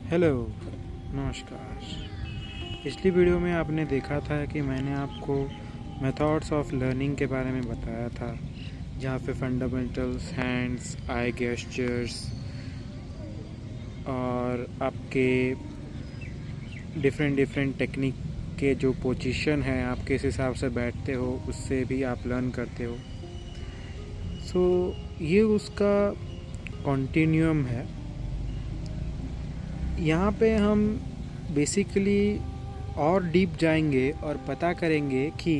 Hello, नमस्कार। पिछली video में आपने देखा था कि मैंने आपको मेथड्स ऑफ लर्निंग के बारे में बताया था, जहाँ पे फंडामेंटल्स, हैंड्स, आई गेस्चर्स और आपके डिफरेंट टेक्निक के जो पोजीशन है, आप किस हिसाब से बैठते हो, उससे भी आप लर्न करते हो। ये उसका कॉन्टिन्यूम है। यहाँ पे हम बेसिकली और डीप जाएंगे और पता करेंगे कि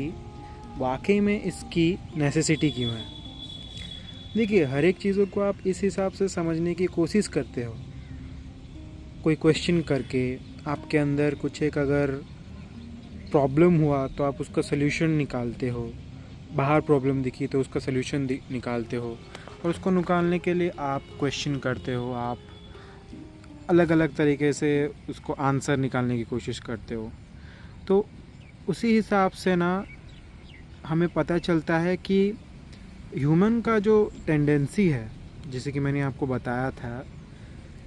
वाकई में इसकी नेसेसिटी क्यों है। देखिए, हर एक चीज़ों को आप इस हिसाब से समझने की कोशिश करते हो, कोई क्वेश्चन करके। आपके अंदर कुछ एक अगर प्रॉब्लम हुआ तो आप उसका सल्यूशन निकालते हो, बाहर प्रॉब्लम दिखी तो उसका सल्यूशन निकालते हो, और उसको निकालने के लिए आप क्वेश्चन करते हो, आप अलग अलग तरीके से उसको आंसर निकालने की कोशिश करते हो। तो उसी हिसाब से ना हमें पता चलता है कि ह्यूमन का जो टेंडेंसी है, जैसे कि मैंने आपको बताया था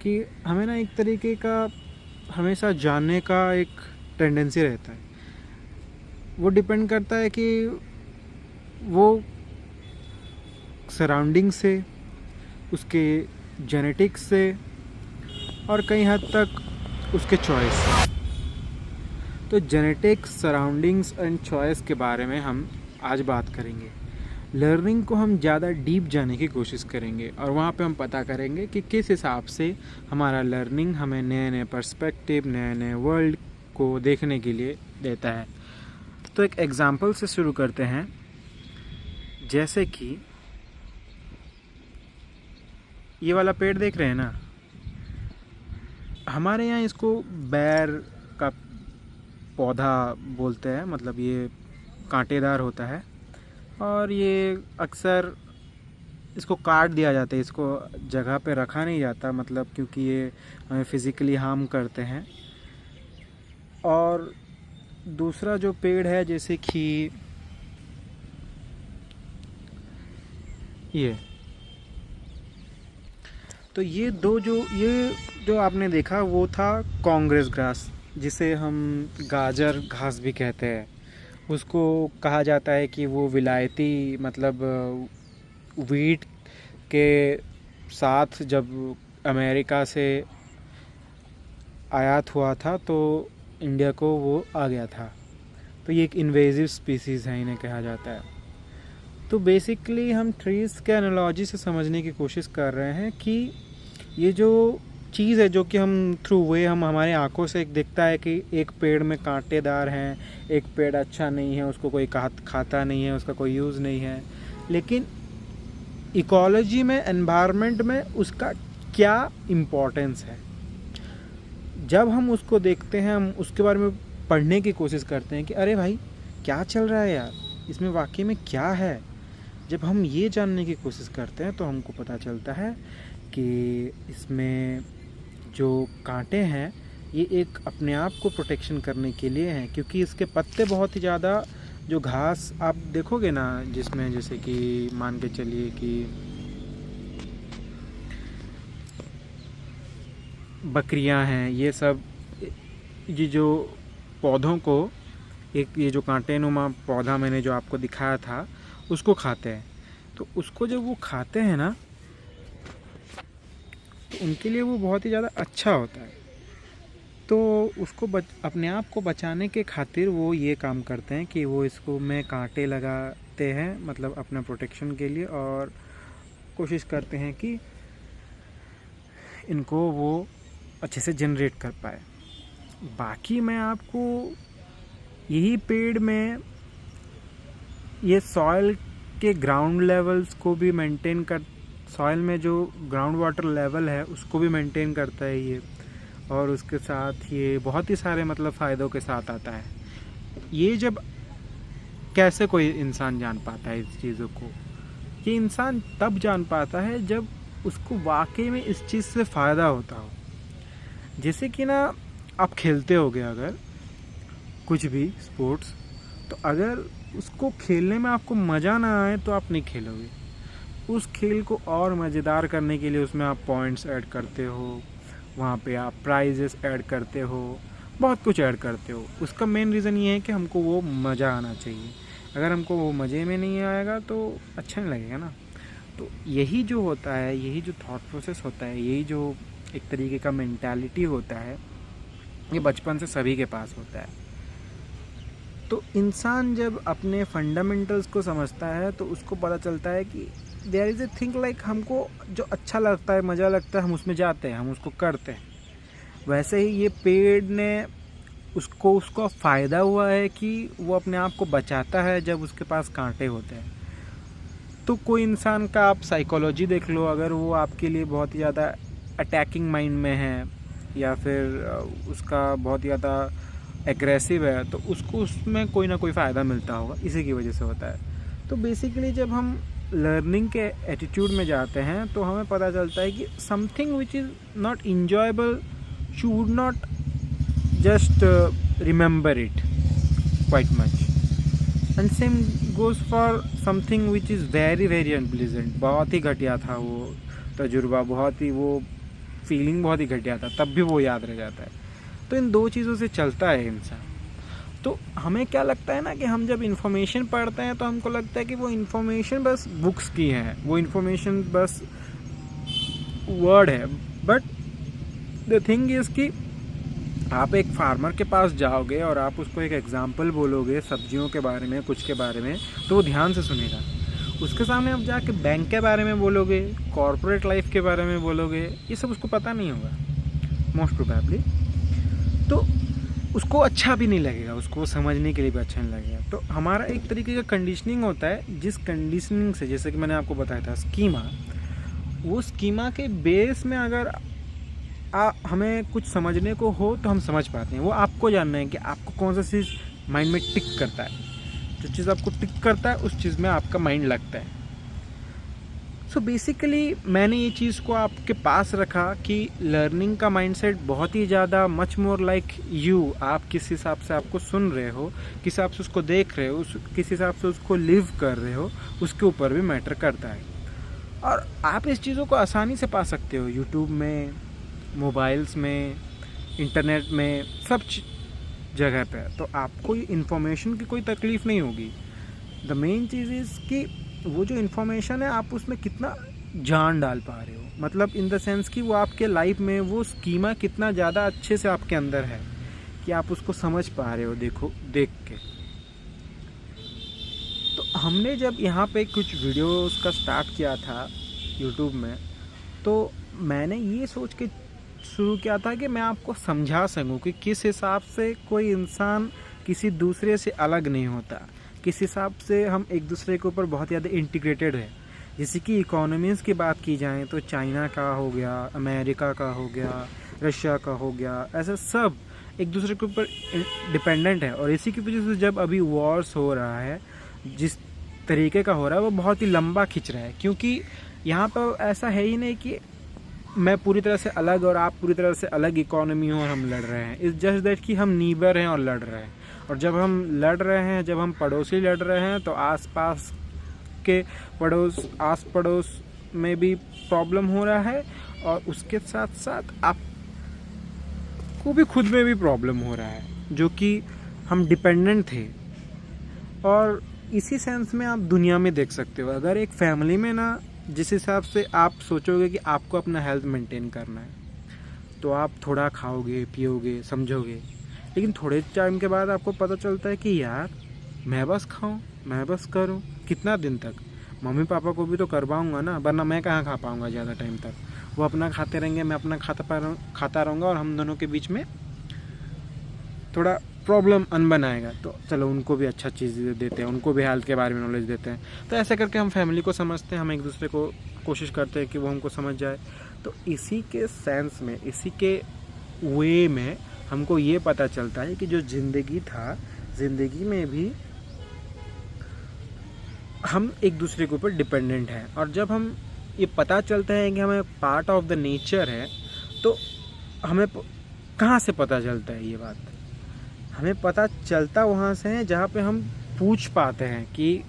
कि हमें ना एक तरीके का हमेशा जानने का एक टेंडेंसी रहता है। वो डिपेंड करता है कि वो सराउंडिंग से, उसके जेनेटिक्स से, और कई हद तक उसके चॉइस। तो जेनेटिक्स, सराउंडिंग्स एंड चॉइस के बारे में हम आज बात करेंगे। लर्निंग को हम ज़्यादा डीप जाने की कोशिश करेंगे और वहाँ पे हम पता करेंगे कि किस हिसाब से हमारा लर्निंग हमें नए नए पर्सपेक्टिव, नए नए वर्ल्ड को देखने के लिए देता है। तो एक एग्जांपल से शुरू करते हैं। जैसे कि ये वाला पेड़ देख रहे हैं ना, हमारे यहाँ इसको बैर का पौधा बोलते हैं। मतलब ये कांटेदार होता है और ये अक्सर इसको काट दिया जाता है, इसको जगह पे रखा नहीं जाता, मतलब क्योंकि ये हमें फिज़िकली हार्म करते हैं। और दूसरा जो पेड़ है, जैसे कि ये, तो ये जो आपने देखा वो था कांग्रेस ग्रास, जिसे हम गाजर घास भी कहते हैं। उसको कहा जाता है कि वो विलायती, मतलब वीट के साथ जब अमेरिका से आयात हुआ था तो इंडिया को वो आ गया था। तो ये एक इन्वेजिव स्पीसीज़ है, इन्हें कहा जाता है। तो बेसिकली हम ट्रीज़ के एनालॉजी से समझने की कोशिश कर रहे हैं कि ये जो चीज़ है, जो कि हम थ्रू वे हम हमारे आंखों से एक दिखता है कि एक पेड़ में कांटेदार हैं, एक पेड़ अच्छा नहीं है, उसको कोई खाता नहीं है, उसका कोई यूज़ नहीं है, लेकिन इकोलॉजी में, एनवायरनमेंट में उसका क्या इम्पोर्टेंस है। जब हम उसको देखते हैं, हम उसके बारे में पढ़ने की कोशिश करते हैं कि अरे भाई, क्या चल रहा है यार, इसमें वाकई में क्या है। जब हम ये जानने की कोशिश करते हैं तो हमको पता चलता है कि इसमें जो कांटे हैं ये एक अपने आप को प्रोटेक्शन करने के लिए हैं, क्योंकि इसके पत्ते बहुत ही ज़्यादा, जो घास आप देखोगे ना, जिसमें जैसे कि मान के चलिए कि बकरियां हैं, ये सब, ये जो पौधों को, एक ये जो कांटेनुमा पौधा मैंने जो आपको दिखाया था, उसको खाते हैं। तो उसको जब वो खाते हैं ना, तो उनके लिए वो बहुत ही ज़्यादा अच्छा होता है। तो उसको अपने आप को बचाने के खातिर वो ये काम करते हैं कि वो इसको में कांटे लगाते हैं, मतलब अपना प्रोटेक्शन के लिए, और कोशिश करते हैं कि इनको वो अच्छे से जनरेट कर पाए। बाकी मैं आपको यही पेड़ में ये सॉइल के ग्राउंड लेवल्स को भी मेंटेन कर, सॉइल में जो ग्राउंड वाटर लेवल है उसको भी मेंटेन करता है ये, और उसके साथ ये बहुत ही सारे मतलब फ़ायदों के साथ आता है। ये जब कैसे कोई इंसान जान पाता है इस चीज़ों को, ये इंसान तब जान पाता है जब उसको वाकई में इस चीज़ से फ़ायदा होता हो। जैसे कि ना, आप खेलते होगे अगर कुछ भी स्पोर्ट्स, तो अगर उसको खेलने में आपको मज़ा ना आए तो आप नहीं खेलोगे। उस खेल को और मज़ेदार करने के लिए उसमें आप पॉइंट्स ऐड करते हो, वहाँ पे आप प्राइजेस ऐड करते हो, बहुत कुछ ऐड करते हो। उसका मेन रीज़न ये है कि हमको वो मज़ा आना चाहिए। अगर हमको वो मज़े में नहीं आएगा तो अच्छा नहीं लगेगा ना। तो यही जो होता है, यही जो थॉट प्रोसेस होता है, यही जो एक तरीके का मेंटालिटी होता है, ये बचपन से सभी के पास होता है। तो इंसान जब अपने फंडामेंटल्स को समझता है तो उसको पता चलता है कि there is a thing like हमको जो अच्छा लगता है, मज़ा लगता है, हम उसमें जाते हैं, हम उसको करते हैं। वैसे ही ये पेड़ ने उसको फ़ायदा हुआ है कि वो अपने आप को बचाता है जब उसके पास कांटे होते हैं। तो कोई इंसान का आप साइकोलॉजी देख लो, अगर वो आपके लिए बहुत ही ज़्यादा अटैकिंग माइंड में है या फिर उसका बहुत ही ज़्यादा एग्रेसिव है, तो उसको उसमें कोई ना कोई फ़ायदा मिलता होगा, इसी की वजह से होता है। तो बेसिकली जब हम लर्निंग के एटीट्यूड में जाते हैं तो हमें पता चलता है कि something which is not enjoyable should not just remember it quite much, and same goes for something which is very very unpleasant। बहुत ही घटिया था वो तजुर्बा, बहुत ही वो फीलिंग बहुत ही घटिया था, तब भी वो याद रह जाता है। तो इन दो चीज़ों से चलता है इंसान। तो हमें क्या लगता है ना कि हम जब इन्फॉर्मेशन पढ़ते हैं तो हमको लगता है कि वो इन्फॉर्मेशन बस बुक्स की है, वो इन्फॉर्मेशन बस वर्ड है। बट द थिंग इज़ कि आप एक फार्मर के पास जाओगे और आप उसको एक एग्जाम्पल बोलोगे सब्जियों के बारे में, कुछ के बारे में, तो वो ध्यान से सुनेगा। उसके सामने आप जाके बैंक के बारे में बोलोगे, कॉर्पोरेट लाइफ के बारे में बोलोगे, ये सब उसको पता नहीं होगा मोस्ट प्रोबेबली। तो उसको अच्छा भी नहीं लगेगा, उसको समझने के लिए भी अच्छा नहीं लगेगा। तो हमारा एक तरीके का कंडीशनिंग होता है, जिस कंडीशनिंग से, जैसे कि मैंने आपको बताया था स्कीमा, वो स्कीमा के बेस में अगर हमें कुछ समझने को हो तो हम समझ पाते हैं। वो आपको जानना है कि आपको कौन सा चीज़ माइंड में टिक करता है। जो चीज़ आपको टिक करता है उस चीज़ में आपका माइंड लगता है। सो बेसिकली मैंने ये चीज़ को आपके पास रखा कि लर्निंग का माइंडसेट बहुत ही ज़्यादा मच मोर लाइक यू, आप किस हिसाब से आपको सुन रहे हो, किस हिसाब से उसको देख रहे हो, किस हिसाब से उसको लिव कर रहे हो, उसके ऊपर भी मैटर करता है। और आप इस चीज़ों को आसानी से पा सकते हो यूट्यूब में, मोबाइल्स में, इंटरनेट में, सब जगह पे। तो आपको ये इन्फॉर्मेशन की कोई तकलीफ़ नहीं होगी। द मेन चीज़ इज़ कि वो जो इन्फॉर्मेशन है आप उसमें कितना जान डाल पा रहे हो, मतलब इन द सेंस कि वो आपके लाइफ में वो स्कीमा कितना ज़्यादा अच्छे से आपके अंदर है कि आप उसको समझ पा रहे हो देख के। तो हमने जब यहाँ पे कुछ वीडियोस का स्टार्ट किया था यूट्यूब में, तो मैंने ये सोच के शुरू किया था कि मैं आपको समझा सकूं कि किस हिसाब से कोई इंसान किसी दूसरे से अलग नहीं होता, किस हिसाब से हम एक दूसरे के ऊपर बहुत ज़्यादा इंटीग्रेटेड है। जैसे कि इकोनॉमीज़ की बात की जाए तो चाइना का हो गया, अमेरिका का हो गया, रशिया का हो गया, ऐसा सब एक दूसरे के ऊपर डिपेंडेंट है। और इसी की वजह से जब अभी वॉर्स हो रहा है, जिस तरीके का हो रहा है, वो बहुत ही लंबा खिंच रहा है, क्योंकि यहाँ पर ऐसा है ही नहीं कि मैं पूरी तरह से अलग और आप पूरी तरह से अलग इकोनॉमी हो और हम लड़ रहे हैं। इट्स जस्ट दैट कि हम नीबर हैं और लड़ रहे हैं। और जब हम लड़ रहे हैं, जब हम पड़ोसी लड़ रहे हैं, तो आसपास के आस पड़ोस में भी प्रॉब्लम हो रहा है, और उसके साथ साथ आपको भी खुद में भी प्रॉब्लम हो रहा है, जो कि हम डिपेंडेंट थे। और इसी सेंस में आप दुनिया में देख सकते हो, अगर एक फैमिली में ना, जिस हिसाब से आप सोचोगे कि आपको अपना हेल्थ मेंटेन करना है, तो आप थोड़ा खाओगे, पियोगे, समझोगे, लेकिन थोड़े टाइम के बाद आपको पता चलता है कि यार मैं बस खाऊं, मैं बस करूं, कितना दिन तक, मम्मी पापा को भी तो करवाऊंगा ना, वरना मैं कहाँ खा पाऊंगा ज़्यादा टाइम तक। वो अपना खाते रहेंगे, मैं अपना खाता रहूँगा, और हम दोनों के बीच में थोड़ा प्रॉब्लम अनबन आएगा। तो चलो उनको भी अच्छा चीज़ देते हैं, उनको भी हेल्थ के बारे में नॉलेज देते हैं। तो ऐसे करके हम फैमिली को समझते हैं, हम एक दूसरे को कोशिश करते हैं कि वो हमको समझ जाए। तो इसी के सेंस में, इसी के वे में हमको ये पता चलता है कि जो ज़िंदगी था, ज़िंदगी में भी हम एक दूसरे के ऊपर डिपेंडेंट हैं। और जब हम ये पता चलता है कि हमें पार्ट ऑफ द नेचर है, तो हमें कहाँ से पता चलता है ये बात? हमें पता चलता वहाँ से है जहाँ पे हम पूछ पाते हैं कि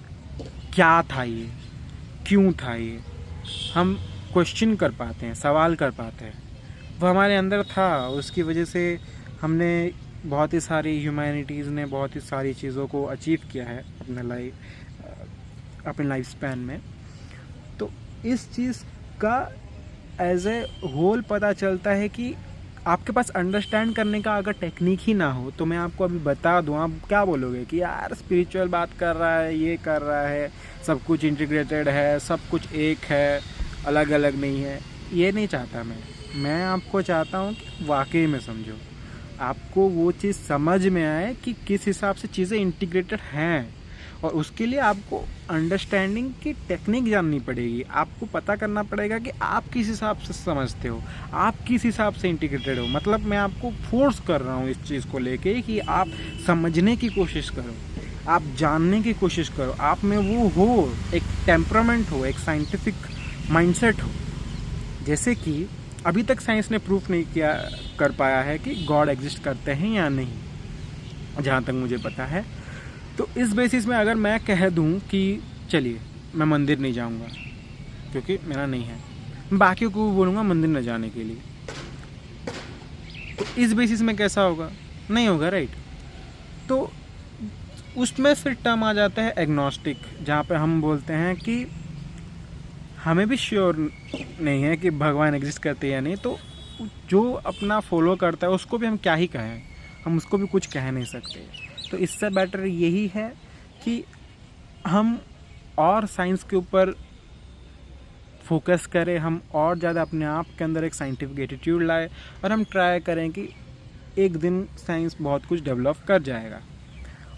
क्या था ये, क्यों था ये, हम क्वेश्चन कर पाते हैं, सवाल कर पाते हैं। वो हमारे अंदर था, उसकी वजह से हमने बहुत ही सारी ह्यूमैनिटीज़ ने बहुत ही सारी चीज़ों को अचीव किया है अपने लाइफ स्पैन में। तो इस चीज़ का एज ए होल पता चलता है कि आपके पास अंडरस्टैंड करने का अगर टेक्निक ही ना हो, तो मैं आपको अभी बता दूं, आप क्या बोलोगे कि यार स्पिरिचुअल बात कर रहा है, ये कर रहा है, सब कुछ इंटीग्रेटेड है, सब कुछ एक है, अलग अलग नहीं है। ये नहीं चाहता मैं आपको चाहता हूँ कि वाकई में समझो, आपको वो चीज़ समझ में आए कि किस हिसाब से चीज़ें इंटीग्रेटेड हैं, और उसके लिए आपको अंडरस्टैंडिंग की टेक्निक जाननी पड़ेगी। आपको पता करना पड़ेगा कि आप किस हिसाब से समझते हो, आप किस हिसाब से इंटीग्रेटेड हो। मतलब मैं आपको फोर्स कर रहा हूँ इस चीज़ को लेके कि आप समझने की कोशिश करो, आप जानने की कोशिश करो, आप में वो हो, एक टेम्परामेंट हो, एक साइंटिफिक माइंडसेट हो। जैसे कि अभी तक साइंस ने प्रूफ नहीं कर पाया है कि गॉड एग्जिस्ट करते हैं या नहीं, जहाँ तक मुझे पता है। तो इस बेसिस में अगर मैं कह दूं कि चलिए मैं मंदिर नहीं जाऊंगा क्योंकि मेरा नहीं है, मैं बाकियों को बोलूँगा मंदिर न जाने के लिए, तो इस बेसिस में कैसा होगा? नहीं होगा, राइट। तो उसमें फिर टर्म आ जाता है एग्नोस्टिक, जहाँ पे हम बोलते हैं कि हमें भी श्योर नहीं है कि भगवान एग्जिस्ट करते हैं या नहीं, तो जो अपना फॉलो करता है उसको भी हम क्या ही कहें, हम उसको भी कुछ कह नहीं सकते। तो इससे बेटर यही है कि हम और साइंस के ऊपर फोकस करें, हम और ज़्यादा अपने आप के अंदर एक साइंटिफिक एटीट्यूड लाए, और हम ट्राई करें कि एक दिन साइंस बहुत कुछ डेवलप कर जाएगा।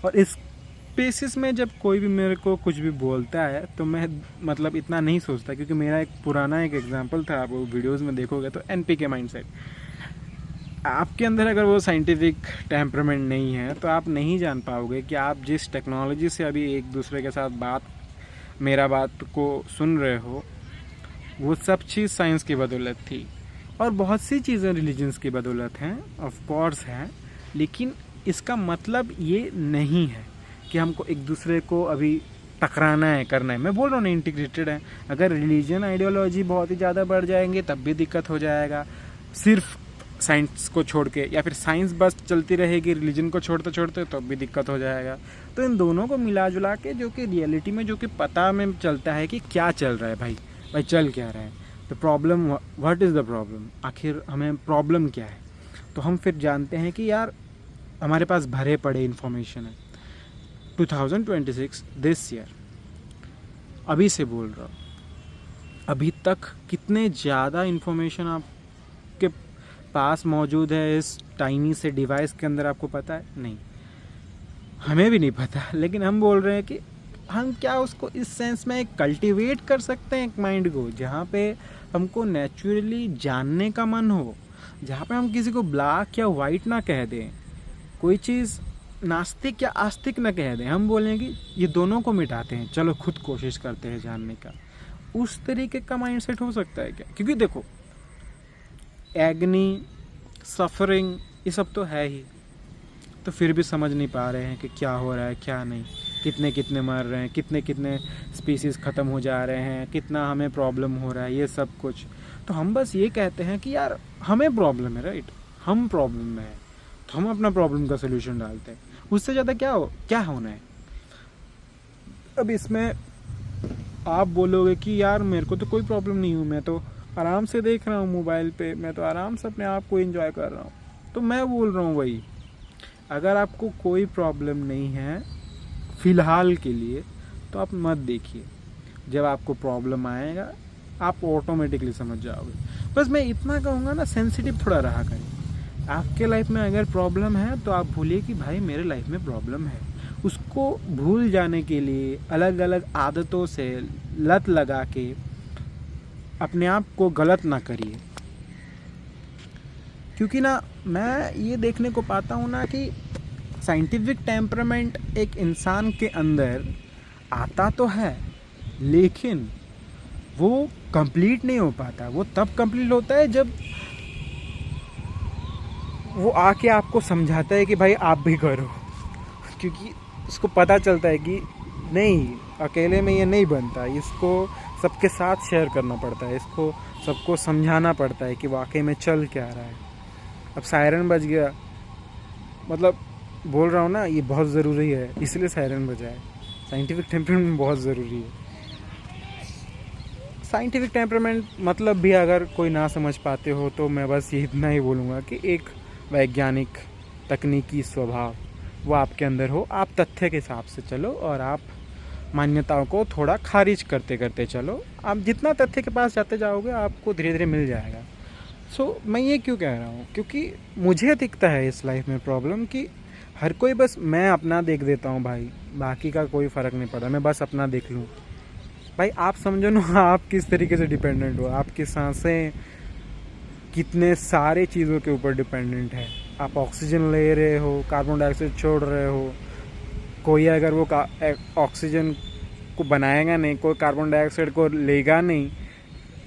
और इस बेसिस में जब कोई भी मेरे को कुछ भी बोलता है तो मैं मतलब इतना नहीं सोचता, क्योंकि मेरा एक पुराना एग्जाम्पल था, आप वो वीडियोज़ में देखोगे तो एनपीके माइंडसेट। आपके अंदर अगर वो साइंटिफिक टेम्परामेंट नहीं है तो आप नहीं जान पाओगे कि आप जिस टेक्नोलॉजी से अभी एक दूसरे के साथ मेरा बात को सुन रहे हो, वो सब चीज़ साइंस की बदौलत थी। और बहुत सी चीज़ें रिलीजन्स की बदौलत हैं, ऑफ कोर्स हैं, लेकिन इसका मतलब ये नहीं है कि हमको एक दूसरे को अभी टकराना है, करना है। मैं बोल रहा हूँ ना, इंटीग्रेटेड है। अगर रिलीजन आइडियोलॉजी बहुत ही ज़्यादा बढ़ जाएंगे तब भी दिक्कत हो जाएगा, सिर्फ साइंस को छोड़ के, या फिर साइंस बस चलती रहेगी रिलीजन को छोड़ते छोड़ते तो भी दिक्कत हो जाएगा। तो इन दोनों को मिला जुला के, जो कि रियलिटी में जो कि पता में चलता है कि क्या चल रहा है, भाई चल क्या रहा है, तो problem, what is the problem, आखिर हमें प्रॉब्लम क्या है। तो हम फिर जानते हैं कि यार हमारे पास भरे पड़े इन्फॉर्मेशन है। 2026 दिस ईयर, अभी से बोल रहा हूँ, अभी तक कितने ज़्यादा इन्फॉर्मेशन आपके पास मौजूद है इस टाइनी से डिवाइस के अंदर, आपको पता है? नहीं, हमें भी नहीं पता। लेकिन हम बोल रहे हैं कि हम क्या उसको इस सेंस में कल्टीवेट कर सकते हैं एक माइंड को, जहाँ पे हमको नेचुरली जानने का मन हो, जहाँ पे हम किसी को ब्लैक या वाइट ना कह दें, कोई चीज़ नास्तिक या आस्तिक ना कह दें, हम बोलें कि ये दोनों को मिटाते हैं, चलो खुद कोशिश करते हैं जानने का। उस तरीके का माइंडसेट हो सकता है क्या? क्योंकि देखो, एग्नी, सफरिंग, ये सब तो है ही, तो फिर भी समझ नहीं पा रहे हैं कि क्या हो रहा है क्या नहीं, कितने कितने मर रहे हैं, कितने कितने स्पीसीज़ ख़त्म हो जा रहे हैं, कितना हमें प्रॉब्लम हो रहा है, ये सब कुछ। तो हम बस ये कहते हैं कि यार हमें प्रॉब्लम है, राइट, हम प्रॉब्लम में है, तो हम अपना प्रॉब्लम का सोल्यूशन डालते हैं। उससे ज़्यादा क्या होना है? अब इसमें आप बोलोगे कि यार मेरे को तो कोई प्रॉब्लम नहीं हूँ, मैं तो आराम से देख रहा हूँ मोबाइल पे, मैं तो आराम से अपने आप को एंजॉय कर रहा हूँ। तो मैं बोल रहा हूँ वही, अगर आपको कोई प्रॉब्लम नहीं है फ़िलहाल के लिए, तो आप मत देखिए। जब आपको प्रॉब्लम आएगा आप ऑटोमेटिकली समझ जाओगे। बस मैं इतना कहूँगा ना, सेंसिटिव थोड़ा रहा करें। आपके लाइफ में अगर प्रॉब्लम है तो आप भूलिए कि भाई मेरे लाइफ में प्रॉब्लम है। उसको भूल जाने के लिए अलग अलग आदतों से लत लगा के अपने आप को गलत ना करिए। क्योंकि ना मैं ये देखने को पाता हूँ ना कि साइंटिफिक टेम्परामेंट एक इंसान के अंदर आता तो है, लेकिन वो कंप्लीट नहीं हो पाता। वो तब कंप्लीट होता है जब वो आके आपको समझाता है कि भाई आप भी करो, क्योंकि उसको पता चलता है कि नहीं, अकेले में ये नहीं बनता, इसको सबके साथ शेयर करना पड़ता है, इसको सबको समझाना पड़ता है कि वाकई में चल क्या रहा है। अब सायरन बज गया, मतलब बोल रहा हूँ ना, ये बहुत ज़रूरी है, इसलिए सायरन बजा है। साइंटिफिक टेम्परामेंट बहुत ज़रूरी है। साइंटिफिक टेम्परामेंट मतलब भी अगर कोई ना समझ पाते हो तो मैं बस ये इतना ही बोलूँगा कि एक वैज्ञानिक तकनीकी स्वभाव वो आपके अंदर हो। आप तथ्य के हिसाब से चलो और आप मान्यताओं को थोड़ा खारिज करते करते चलो। आप जितना तथ्य के पास जाते जाओगे आपको धीरे धीरे मिल जाएगा। मैं ये क्यों कह रहा हूँ, क्योंकि मुझे दिखता है इस लाइफ में प्रॉब्लम कि हर कोई बस मैं अपना देख देता हूँ भाई, बाकी का कोई फ़र्क नहीं पड़ता, मैं बस अपना देख लूँ। भाई आप समझो ना, आप किस तरीके से डिपेंडेंट हो, आपकी सांसें कितने सारे चीज़ों के ऊपर डिपेंडेंट है। आप ऑक्सीजन ले रहे हो, कार्बन डाइऑक्साइड छोड़ रहे हो। कोई अगर वो ऑक्सीजन को बनाएगा नहीं, कोई कार्बन डाइऑक्साइड को लेगा नहीं,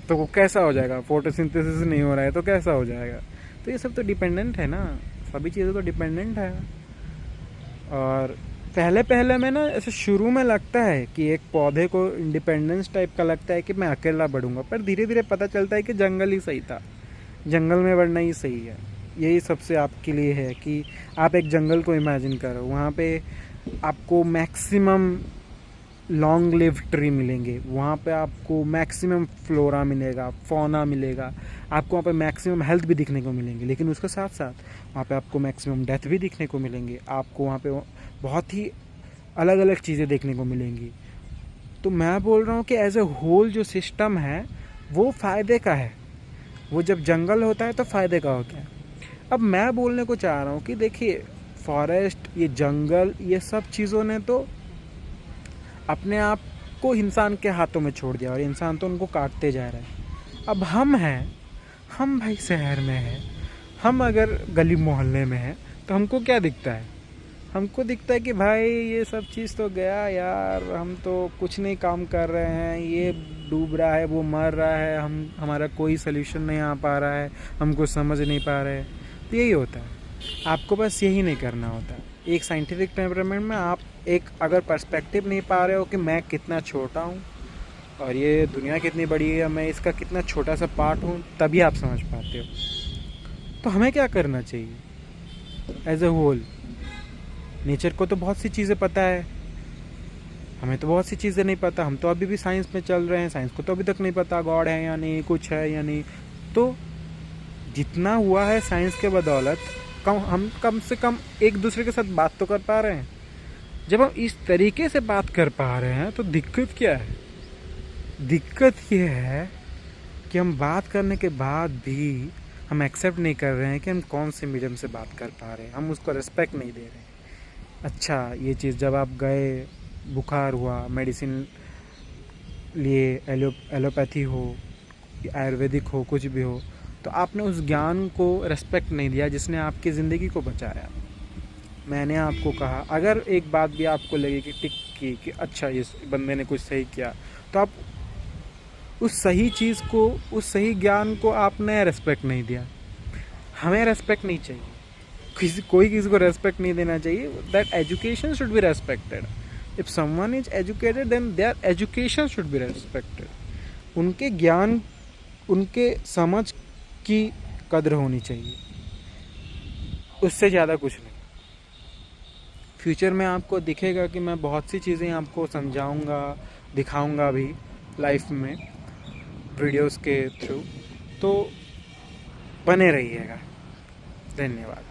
तो वो कैसा हो जाएगा? फोटोसिंथेसिस नहीं हो रहा है तो कैसा हो जाएगा? तो ये सब तो डिपेंडेंट है ना, सभी चीज़ें तो डिपेंडेंट है। और पहले पहले में ना ऐसे शुरू में लगता है कि एक पौधे को इंडिपेंडेंस टाइप का लगता है कि मैं अकेला बढ़ूंगा, पर धीरे धीरे पता चलता है कि जंगल ही सही था, जंगल में बढ़ना ही सही है। यही सबसे आपके लिए है कि आप एक जंगल को इमेजिन करो, वहाँ पे आपको मैक्सिमम लॉन्ग लिव ट्री मिलेंगे, वहाँ पे आपको मैक्सिमम फ्लोरा मिलेगा, फौना मिलेगा, आपको वहाँ पे मैक्सिमम हेल्थ भी दिखने को मिलेंगे। लेकिन उसके साथ साथ वहाँ पे आपको मैक्सिमम डेथ भी दिखने को मिलेंगे, आपको वहाँ पे बहुत ही अलग अलग चीज़ें देखने को मिलेंगी। तो मैं बोल रहा हूँ कि एज ए होल जो सिस्टम है वो फ़ायदे का है। वो जब जंगल होता है तो फ़ायदे का होता है। अब मैं बोलने को चाह रहा हूँ कि देखिए, फॉरेस्ट, ये जंगल, ये सब चीज़ों ने तो अपने आप को इंसान के हाथों में छोड़ दिया और इंसान तो उनको काटते जा रहा है। अब हम हैं, हम भाई शहर में हैं, हम अगर गली मोहल्ले में हैं तो हमको क्या दिखता है? हमको दिखता है कि भाई ये सब चीज़ तो गया यार, हम तो कुछ नहीं काम कर रहे हैं, ये डूब रहा है, वो मर रहा है, हमारा कोई सल्यूशन नहीं आ पा रहा है, हम कुछ समझ नहीं पा रहे। तो यही होता है, आपको बस यही नहीं करना होता। एक साइंटिफिक टेम्परामेंट में आप एक अगर पर्सपेक्टिव नहीं पा रहे हो कि मैं कितना छोटा हूँ और ये दुनिया कितनी बड़ी है, मैं इसका कितना छोटा सा पार्ट हूँ, तभी आप समझ पाते हो। तो हमें क्या करना चाहिए एज ए होल? नेचर को तो बहुत सी चीज़ें पता है, हमें तो बहुत सी चीज़ें नहीं पता। हम तो अभी भी साइंस में चल रहे हैं, साइंस को तो अभी तक नहीं पता गॉड है या नहीं, कुछ है या नहीं। तो जितना हुआ है साइंस के बदौलत हम कम से कम एक दूसरे के साथ बात तो कर पा रहे हैं। जब हम इस तरीके से बात कर पा रहे हैं तो दिक्कत क्या है? दिक्कत ये है कि हम बात करने के बाद भी हम एक्सेप्ट नहीं कर रहे हैं कि हम कौन से मीडियम से बात कर पा रहे हैं, हम उसको रिस्पेक्ट नहीं दे रहे हैं। अच्छा, ये चीज़ जब आप गए, बुखार हुआ, मेडिसिन लिए, एलोपैथी हो, आयुर्वेदिक हो, कुछ भी हो, तो आपने उस ज्ञान को रिस्पेक्ट नहीं दिया जिसने आपकी ज़िंदगी को बचाया। मैंने आपको कहा, अगर एक बात भी आपको लगे कि टिक की कि अच्छा इस बंदे ने कुछ सही किया, तो आप उस सही चीज़ को, उस सही ज्ञान को आपने रिस्पेक्ट नहीं दिया। हमें रिस्पेक्ट नहीं चाहिए, कोई किसी को रेस्पेक्ट नहीं देना चाहिए। That education should be respected. If someone is educated then there education should be respected. उनके ज्ञान, उनके समझ की कद्र होनी चाहिए, उससे ज़्यादा कुछ नहीं। फ्यूचर में आपको दिखेगा कि मैं बहुत सी चीज़ें आपको समझाऊंगा, दिखाऊंगा भी लाइफ में वीडियोस के थ्रू। तो बने रहिएगा। धन्यवाद।